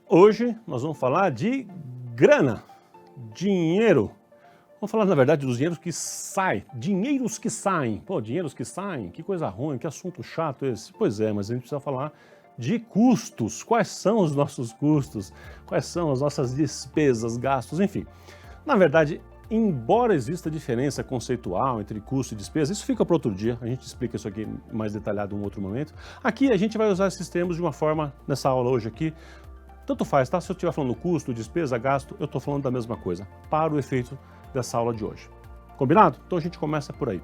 Hoje nós vamos falar de grana, dinheiro. Vamos falar, na verdade, dos dinheiros que saem, dinheiros que saem. Pô, dinheiros que saem, que coisa ruim, que assunto chato esse. Pois é, mas a gente precisa falar de custos. Quais são os nossos custos? Quais são as nossas despesas, gastos, enfim. Na verdade, embora exista diferença conceitual entre custo e despesa, isso fica para outro dia, a gente explica isso aqui mais detalhado em um outro momento. Aqui a gente vai usar esses termos de uma forma, nessa aula hoje aqui, tanto faz, tá? Se eu estiver falando custo, despesa, gasto, eu estou falando da mesma coisa, para o efeito dessa aula de hoje. Combinado? Então a gente começa por aí.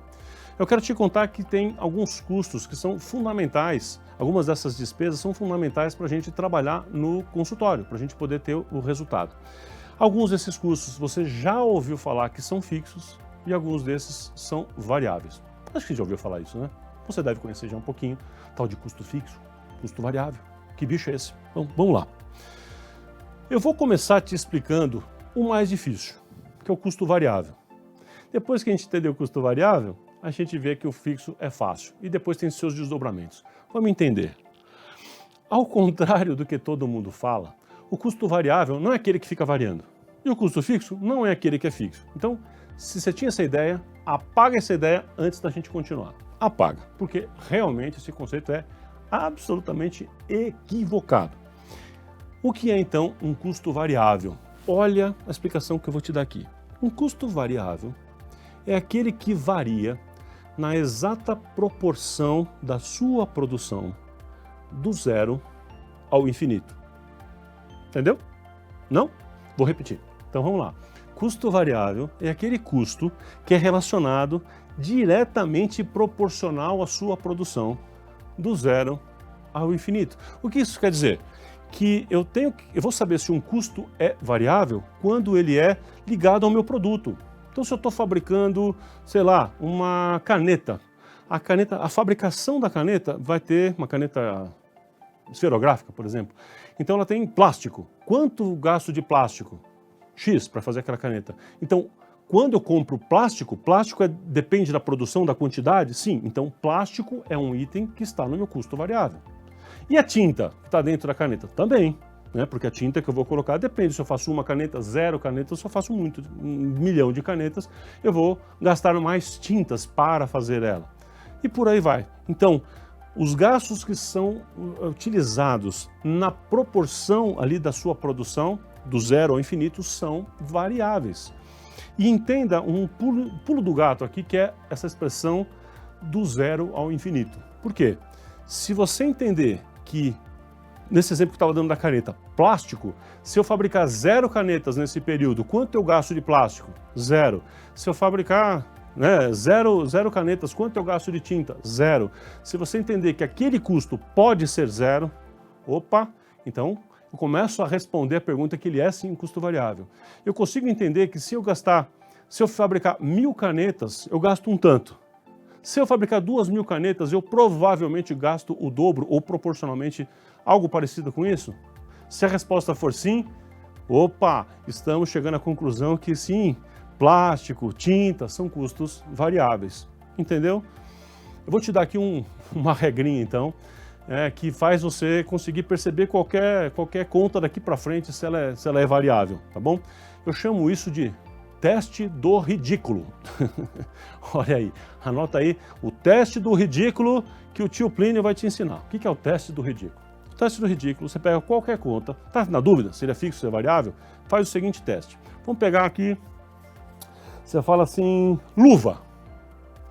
Eu quero te contar que tem alguns custos que são fundamentais, algumas dessas despesas são fundamentais para a gente trabalhar no consultório, para a gente poder ter o resultado. Alguns desses custos você já ouviu falar que são fixos e alguns desses são variáveis. Acho que já ouviu falar isso, né? Você deve conhecer já um pouquinho, tal de custo fixo, custo variável. Que bicho é esse? Então, vamos lá. Eu vou começar te explicando o mais difícil, que é o custo variável. Depois que a gente entender o custo variável, a gente vê que o fixo é fácil e depois tem seus desdobramentos. Vamos entender. Ao contrário do que todo mundo fala, o custo variável não é aquele que fica variando. E o custo fixo não é aquele que é fixo. Então, se você tinha essa ideia, apaga essa ideia antes da gente continuar. Apaga, porque realmente esse conceito é absolutamente equivocado. O que é então um custo variável? Olha a explicação que eu vou te dar aqui. Um custo variável é aquele que varia na exata proporção da sua produção do zero ao infinito. Entendeu? Não? Vou repetir. Então vamos lá. Custo variável é aquele custo que é relacionado diretamente proporcional à sua produção do zero ao infinito. O que isso quer dizer? Que eu vou saber se um custo é variável quando ele é ligado ao meu produto. Então, se eu estou fabricando, sei lá, uma caneta, a fabricação da caneta vai ter uma caneta esferográfica, por exemplo. Então, ela tem plástico. Quanto gasto de plástico? X para fazer aquela caneta. Então, quando eu compro plástico, depende da produção, da quantidade? Sim. Então, plástico é um item que está no meu custo variável. E a tinta que está dentro da caneta? Também, né? Porque a tinta que eu vou colocar depende se eu faço uma caneta, 0 canetas, se eu faço muito, 1.000.000 de canetas, eu vou gastar mais tintas para fazer ela. E por aí vai. Então, os gastos que são utilizados na proporção ali da sua produção, do zero ao infinito, são variáveis. E entenda um pulo do gato aqui, que é essa expressão do zero ao infinito. Por quê? Se você entender que, nesse exemplo que eu estava dando da caneta, plástico, se eu fabricar 0 canetas nesse período, quanto eu gasto de plástico? 0. Se eu fabricar zero canetas, quanto eu gasto de tinta? 0. Se você entender que aquele custo pode ser 0, então eu começo a responder a pergunta que ele é sim um custo variável. Eu consigo entender que se eu fabricar 1.000 canetas, eu gasto um tanto. Se eu fabricar 2.000 canetas, eu provavelmente gasto o dobro ou proporcionalmente algo parecido com isso? Se a resposta for sim, estamos chegando à conclusão que sim, plástico, tinta são custos variáveis. Entendeu? Eu vou te dar aqui uma regrinha então, que faz você conseguir perceber qualquer conta daqui para frente se ela é variável, tá bom? Eu chamo isso de teste do ridículo. Olha aí, anota aí o teste do ridículo que o tio Plínio vai te ensinar. O que é o teste do ridículo? O teste do ridículo, você pega qualquer conta, tá na dúvida se ele é fixo, se é variável? Faz o seguinte teste. Vamos pegar aqui, você fala assim, luva.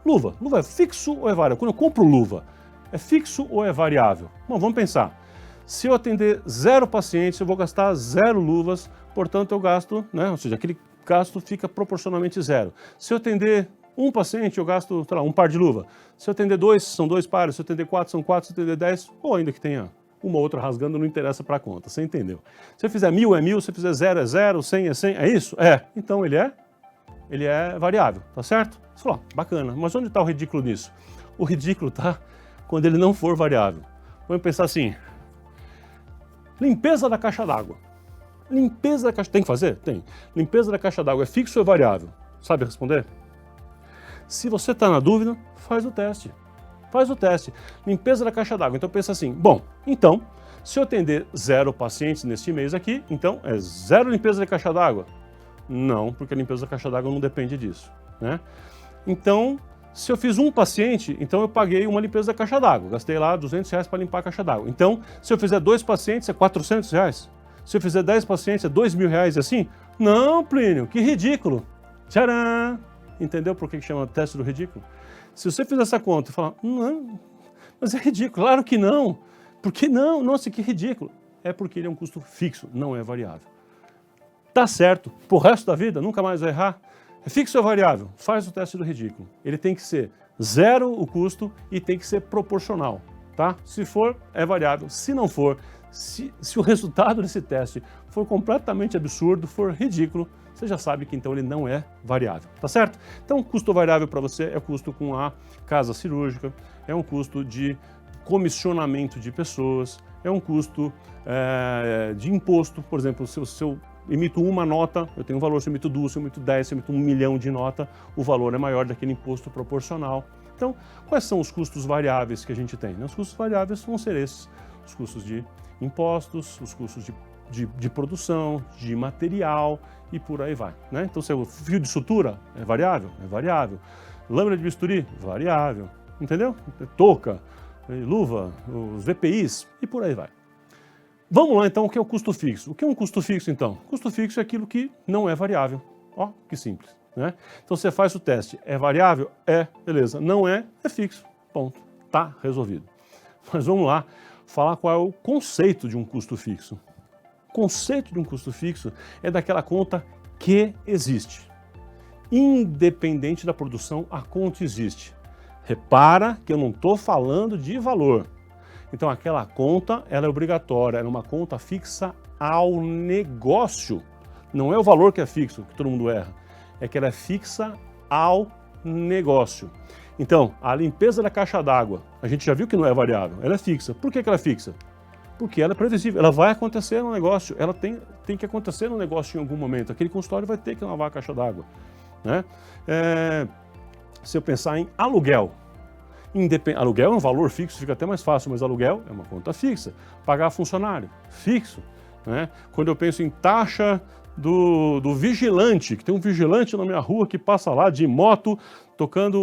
Luva é fixo ou é variável? Quando eu compro luva, é fixo ou é variável? Bom, vamos pensar. Se eu atender 0 pacientes, eu vou gastar 0 luvas, portanto eu gasto, ou seja, aquele gasto fica proporcionalmente 0. Se eu atender um paciente, eu gasto, sei lá, um par de luva. Se eu atender 2, são 2 pares. Se eu atender 4, são 4. Se eu atender 10, ou ainda que tenha uma ou outra rasgando, não interessa para a conta. Você entendeu? Se eu fizer 1.000, é 1.000. Se eu fizer 0, é 0. 100 é 100. É isso? É. Então ele é variável, tá certo? Você falou, bacana. Mas onde está o ridículo nisso? O ridículo está quando ele não for variável. Vamos pensar assim, limpeza da caixa d'água. Limpeza da caixa... Tem que fazer? Tem. Limpeza da caixa d'água é fixo ou é variável? Sabe responder? Se você está na dúvida, faz o teste. Faz o teste. Limpeza da caixa d'água. Então pensa assim, bom, então, Se eu atender 0 pacientes neste mês aqui, então é 0 limpeza de caixa d'água? Não, porque a limpeza da caixa d'água não depende disso, né? Então, se eu fiz um paciente, então eu paguei uma limpeza da caixa d'água, gastei lá R$200 para limpar a caixa d'água. Então, se eu fizer 2 pacientes, é R$400. Se eu fizer 10 pacientes, é R$2.000, assim? Não, Plínio, que ridículo. Tcharam! Entendeu por que chama teste do ridículo? Se você fizer essa conta e falar, não, mas é ridículo, claro que não. Por que não? Nossa, que ridículo. É porque ele é um custo fixo, não é variável. Tá certo, pro resto da vida, nunca mais vai errar. É fixo ou variável? Faz o teste do ridículo. Ele tem que ser 0 o custo e tem que ser proporcional, tá? Se for, é variável. Se não for, se o resultado desse teste for completamente absurdo, for ridículo, você já sabe que então ele não é variável, tá certo? Então, custo variável para você é custo com a casa cirúrgica, é um custo de comissionamento de pessoas, é um custo de imposto. Por exemplo, se eu emito uma nota, eu tenho um valor. Se eu emito 2, se eu emito 10, se eu emito 1 milhão de nota, o valor é maior daquele imposto proporcional. Então, quais são os custos variáveis que a gente tem? Os custos variáveis vão ser esses: os custos de impostos, os custos de produção, de material e por aí vai, né? Então, se o fio de sutura é variável? É variável. Lâmina de bisturi? Variável. Entendeu? Touca, luva, os VPIs e por aí vai. Vamos lá então, o que é o custo fixo? O que é um custo fixo então? Custo fixo é aquilo que não é variável. Ó, que simples, né? Então você faz o teste, é variável? É, beleza. Não é, é fixo. Ponto. Tá resolvido. Mas vamos lá falar qual é o conceito de um custo fixo. O conceito de um custo fixo é daquela conta que existe. Independente da produção, a conta existe. Repara que eu não estou falando de valor. Então aquela conta, ela é obrigatória, ela é uma conta fixa ao negócio. Não é o valor que é fixo, que todo mundo erra, é que ela é fixa ao negócio. Então, a limpeza da caixa d'água, a gente já viu que não é variável, ela é fixa. Por que ela é fixa? Porque ela é previsível, ela vai acontecer no negócio, ela tem que acontecer no negócio em algum momento. Aquele consultório vai ter que lavar a caixa d'água, né? Se eu pensar em aluguel, aluguel é um valor fixo, fica até mais fácil, mas aluguel é uma conta fixa. Pagar funcionário, fixo, né? Quando eu penso em taxa do vigilante, que tem um vigilante na minha rua que passa lá de moto, tocando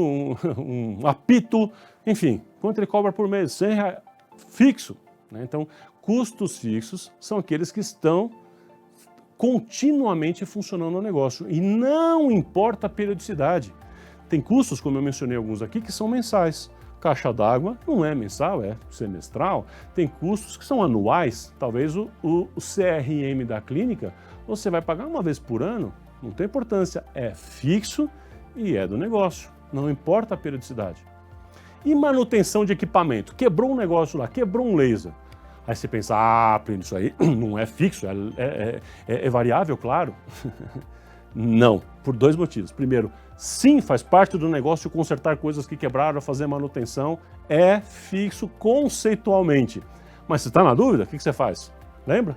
um apito, enfim, quanto ele cobra por mês? R$100, fixo, né? Então, custos fixos são aqueles que estão continuamente funcionando no negócio e não importa a periodicidade. Tem custos, como eu mencionei alguns aqui, que são mensais. Caixa d'água não é mensal, é semestral. Tem custos que são anuais. Talvez o CRM da clínica você vai pagar uma vez por ano, não tem importância. É fixo e é do negócio, não importa a periodicidade. E manutenção de equipamento? Quebrou um negócio lá, quebrou um laser. Aí você pensa, Plínio, isso aí não é fixo, é variável, claro. Não, por 2 motivos. Primeiro, sim, faz parte do negócio consertar coisas que quebraram, fazer manutenção, é fixo conceitualmente. Mas se está na dúvida, o que você faz? Lembra?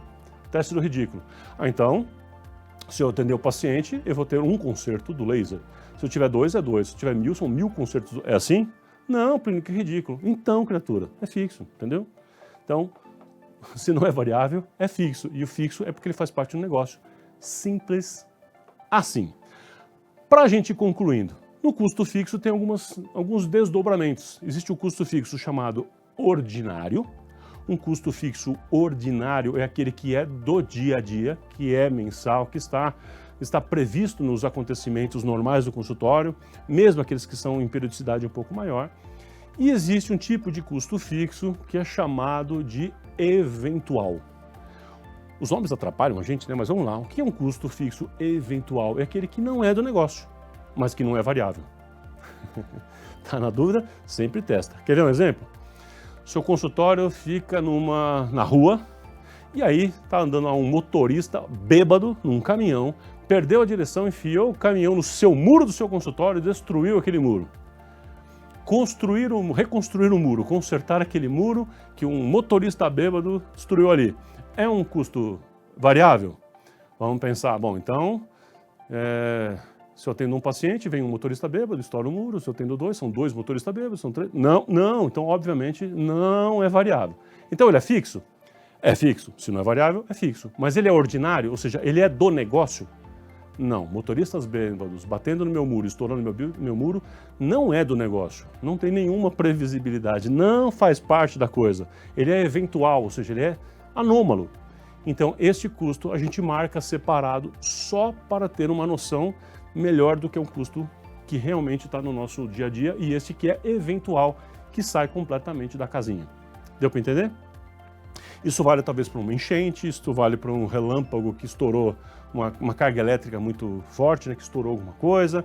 Teste do ridículo. Então, se eu atender o paciente, eu vou ter um conserto do laser. Se eu tiver 2, é 2. Se eu tiver 1000, são 1000 consertos. É assim? Não, Plínio, que ridículo. Então, criatura, é fixo, entendeu? Então, se não é variável, é fixo. E o fixo é porque ele faz parte do negócio. Simples assim. Para a gente ir concluindo, no custo fixo tem alguns desdobramentos. Existe o custo fixo chamado ordinário. Um custo fixo ordinário é aquele que é do dia a dia, que é mensal, que está previsto nos acontecimentos normais do consultório, mesmo aqueles que são em periodicidade um pouco maior. E existe um tipo de custo fixo que é chamado de eventual. Os nomes atrapalham a gente, né? Mas vamos lá. O que é um custo fixo eventual? É aquele que não é do negócio, mas que não é variável. Tá na dúvida? Sempre testa. Quer ver um exemplo? Seu consultório fica na rua e aí tá andando um motorista bêbado num caminhão, perdeu a direção, enfiou o caminhão no muro do seu consultório e destruiu aquele muro. Reconstruir o muro, consertar aquele muro que um motorista bêbado destruiu ali. É um custo variável? Vamos pensar, bom, então, se eu atendo um paciente, vem um motorista bêbado, estoura o muro. Se eu atendo 2, são 2 motoristas bêbados, são 3. Não, então, obviamente, não é variável. Então, ele é fixo? é fixo. Se não é variável, é fixo. Mas ele é ordinário, ou seja, ele é do negócio? Não. Motoristas bêbados batendo no meu muro, estourando meu muro, não é do negócio. Não tem nenhuma previsibilidade, não faz parte da coisa. Ele é eventual, ou seja, ele é anômalo. Então, este custo a gente marca separado só para ter uma noção melhor do que um custo que realmente está no nosso dia a dia e este que é eventual, que sai completamente da casinha. Deu para entender? Isso vale talvez para uma enchente, isso vale para um relâmpago que estourou uma carga elétrica muito forte, né, que estourou alguma coisa,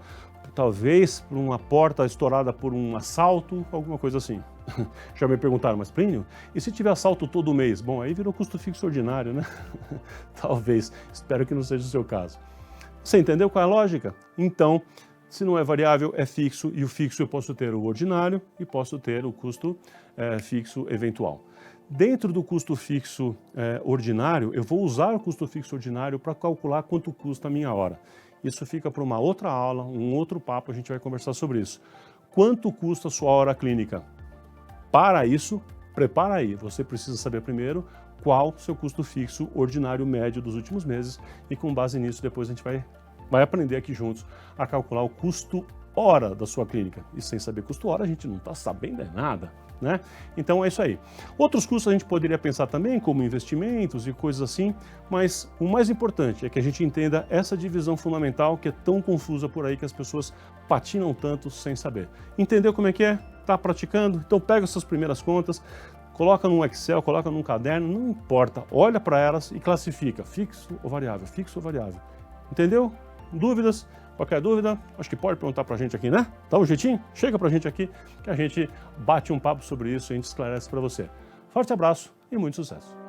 talvez para uma porta estourada por um assalto, alguma coisa assim. Já me perguntaram, mas Plínio, e se tiver assalto todo mês? Bom, aí virou custo fixo ordinário, né? Talvez, espero que não seja o seu caso. Você entendeu qual é a lógica? Então, se não é variável, é fixo, e o fixo eu posso ter o ordinário e posso ter o custo fixo eventual. Dentro do custo fixo ordinário, eu vou usar o custo fixo ordinário para calcular quanto custa a minha hora. Isso fica para uma outra aula, um outro papo, a gente vai conversar sobre isso. Quanto custa a sua hora clínica? Para isso, prepara aí, você precisa saber primeiro qual o seu custo fixo ordinário médio dos últimos meses e com base nisso depois a gente vai aprender aqui juntos a calcular o custo hora da sua clínica. E sem saber custo hora a gente não está sabendo nada, né? Então é isso aí. Outros custos a gente poderia pensar também como investimentos e coisas assim, mas o mais importante é que a gente entenda essa divisão fundamental que é tão confusa por aí que as pessoas patinam tanto sem saber. Entendeu como é que é? Está praticando? Então pega essas primeiras contas, coloca num Excel, coloca num caderno, não importa, olha para elas e classifica, fixo ou variável, fixo ou variável. Entendeu? Dúvidas? Qualquer dúvida, acho que pode perguntar para a gente aqui, né? Dá um jeitinho? Chega para a gente aqui que a gente bate um papo sobre isso e a gente esclarece para você. Forte abraço e muito sucesso!